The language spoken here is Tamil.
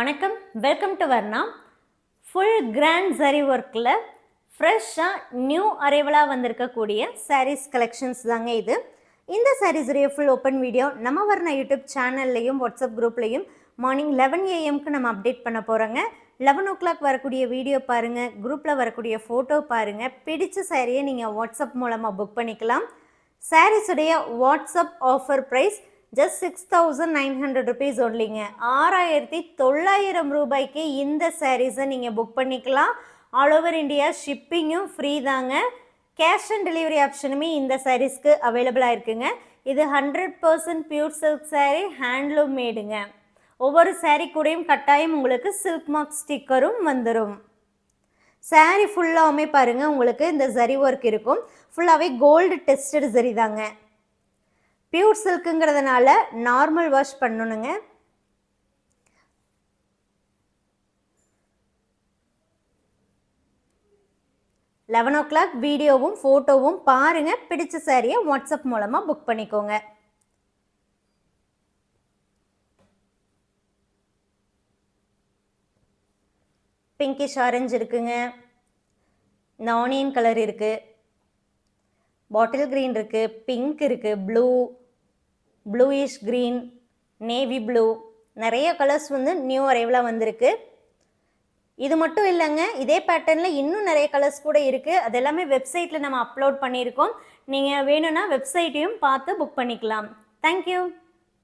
வணக்கம், welcome to Varna. Full grand சரி ஒர்க்கில் ஃப்ரெஷ்ஷாக நியூ அரைவலாக வந்திருக்கக்கூடிய சாரீஸ் கலெக்ஷன்ஸ் தாங்க இது. இந்த சாரீஸுடைய ஃபுல் ஓப்பன் வீடியோ நம்ம வர்ணா யூடியூப் சேனல்லையும் வாட்ஸ்அப் குரூப்லையும் மார்னிங் 11 AM நம்ம அப்டேட் பண்ண போகிறோங்க. 11 o'clock வரக்கூடிய வீடியோ பாருங்கள், குரூப்பில் வரக்கூடிய ஃபோட்டோ பாருங்கள். பிடிச்ச சாரியை நீங்கள் வாட்ஸ்அப் மூலமாக புக் பண்ணிக்கலாம். சாரீஸுடைய WhatsApp offer price just 6,900 rupees ஒன்லிங்க. 6,900 ரூபாய்க்கு இந்த சாரீஸை நீங்கள் புக் பண்ணிக்கலாம். ஆல் ஓவர் இந்தியா ஷிப்பிங்கும் ஃப்ரீ தாங்க. கேஷ் அண்ட் டெலிவரி ஆப்ஷனுமே இந்த சாரீஸ்க்கு அவைலபிளாக இருக்குங்க. இது 100% பியூர் சில்க் சாரீ, ஹேண்ட்லூம் மேடுங்க. ஒவ்வொரு சாரீ கூடயும் கட்டாயம் உங்களுக்கு சில்க் மார்க் ஸ்டிக்கரும் வந்துடும். சாரீ ஃபுல்லாகவுமே பாருங்கள், உங்களுக்கு இந்த ஜரி ஒர்க் இருக்கும். ஃபுல்லாகவே கோல்டு டெஸ்டட் ஜரி தாங்க. பியூர் சில்க்குங்கிறதுனால நார்மல் வாஷ் பண்ணணுங்க. லெவன் ஓ கிளாக் வீடியோவும் ஃபோட்டோவும் பாருங்கள். பிடிச்ச சாரியை வாட்ஸ்அப் மூலமாக புக் பண்ணிக்கோங்க. பிங்கிஷ் ஆரஞ்சு இருக்குங்க, இந்த ஆனியன் கலர் இருக்குது, பாட்டில் க்ரீன் இருக்குது, பிங்க் இருக்குது, ப்ளூயிஷ் க்ரீன், நேவி ப்ளூ, நிறைய கலர்ஸ் நியூ அரைவலாக வந்திருக்கு. இது மட்டும் இல்லைங்க, இதே பேட்டர்னில் இன்னும் நிறைய கலர்ஸ் கூட இருக்குது. அது எல்லாமே வெப்சைட்டில் நம்ம அப்லோட் பண்ணியிருக்கோம். நீங்கள் வேணும்னா வெப்சைட்டையும் பார்த்து புக் பண்ணிக்கலாம். தேங்க்யூ.